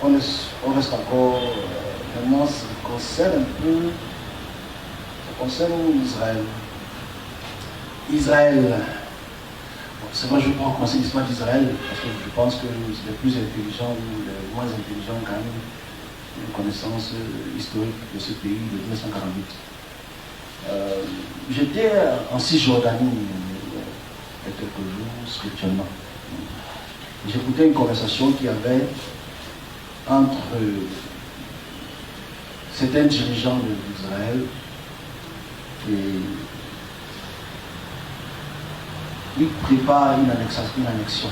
on reste encore, maintenant ça concerne un peu, ça concerne Israël. Israël, bon, c'est vrai, je ne vais pas commencer l'histoire d'Israël, parce que je pense que c'est les plus intelligents ou les moins intelligents quand même, une connaissance historique de ce pays de 1948. J'étais en Cisjordanie il y a quelques jours, spirituellement. J'écoutais une conversation qu'il y avait entre certains dirigeants d'Israël et ils préparent une annexion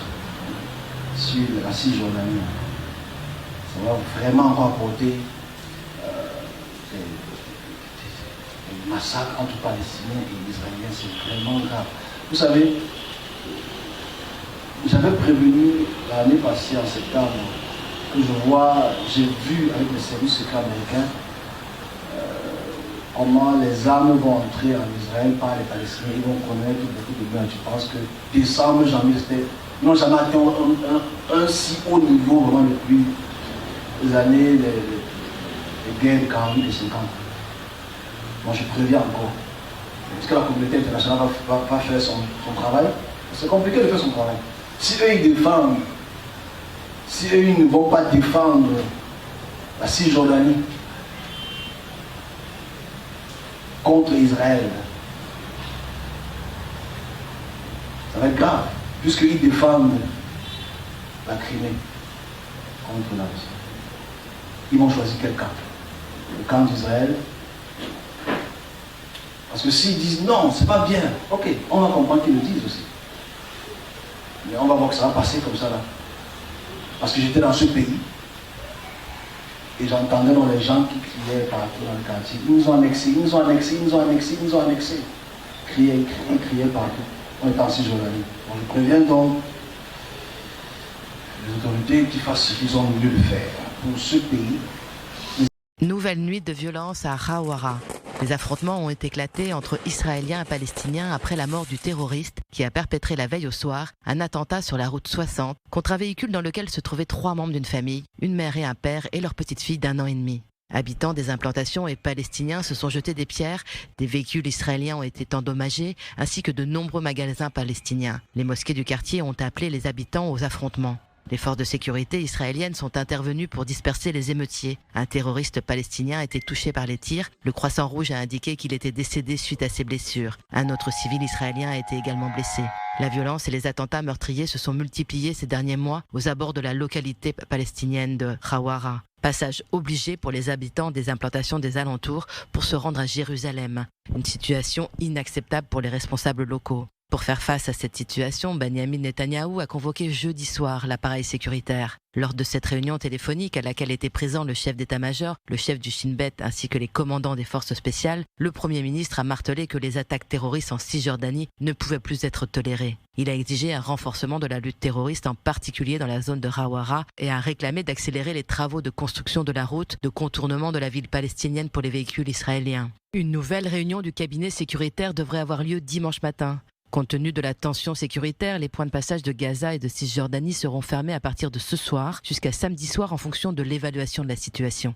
sur la Cisjordanie. Ça va vraiment encore apporter des massacres entre Palestiniens et Israéliens. C'est vraiment grave. Vous savez, j'avais prévenu l'année passée en septembre que j'ai vu avec les services secrets américains comment les armes vont entrer en Israël par les Palestiniens, ils vont connaître beaucoup de meurtres. Je pense que décembre, janvier, ils n'ont jamais atteint un si haut niveau vraiment depuis les années, les guerres de 48 et 50. Moi je préviens encore. Est-ce que la communauté internationale va faire son travail? C'est compliqué de faire son travail. Si eux ils défendent, si eux ils ne vont pas défendre la Cisjordanie contre Israël, ça va être grave, puisqu'ils défendent la Crimée contre la Russie. Ils vont choisir quel camp? Le camp d'Israël. Parce que s'ils disent non, c'est pas bien, ok, on va comprendre qu'ils le disent aussi. Mais on va voir que ça va passer comme ça là. Parce que j'étais dans ce pays et j'entendais dans les gens qui criaient partout dans le quartier. Ils nous ont annexés, ils nous ont annexés, ils nous ont annexés, ils nous ont annexés. Criaient partout. On est en Cisjordanie. Donc je préviens donc les autorités qui fassent ce qu'ils ont mieux de faire pour ce pays. Nouvelle nuit de violence à Khawara. Les affrontements ont éclaté entre Israéliens et Palestiniens après la mort du terroriste qui a perpétré la veille au soir un attentat sur la route 60 contre un véhicule dans lequel se trouvaient 3 membres d'une famille, une mère et un père et leur petite fille d'1 an et demi. Habitants des implantations et Palestiniens se sont jetés des pierres, des véhicules israéliens ont été endommagés, ainsi que de nombreux magasins palestiniens. Les mosquées du quartier ont appelé les habitants aux affrontements. Les forces de sécurité israéliennes sont intervenues pour disperser les émeutiers. Un terroriste palestinien a été touché par les tirs. Le Croissant Rouge a indiqué qu'il était décédé suite à ses blessures. Un autre civil israélien a été également blessé. La violence et les attentats meurtriers se sont multipliés ces derniers mois aux abords de la localité palestinienne de Khawara. Passage obligé pour les habitants des implantations des alentours pour se rendre à Jérusalem. Une situation inacceptable pour les responsables locaux. Pour faire face à cette situation, Benyamin Netanyahou a convoqué jeudi soir l'appareil sécuritaire. Lors de cette réunion téléphonique à laquelle étaient présents le chef d'état-major, le chef du Shin Bet ainsi que les commandants des forces spéciales, le Premier ministre a martelé que les attaques terroristes en Cisjordanie ne pouvaient plus être tolérées. Il a exigé un renforcement de la lutte terroriste, en particulier dans la zone de Khawara, et a réclamé d'accélérer les travaux de construction de la route de contournement de la ville palestinienne pour les véhicules israéliens. Une nouvelle réunion du cabinet sécuritaire devrait avoir lieu dimanche matin. Compte tenu de la tension sécuritaire, les points de passage de Gaza et de Cisjordanie seront fermés à partir de ce soir jusqu'à samedi soir en fonction de l'évaluation de la situation.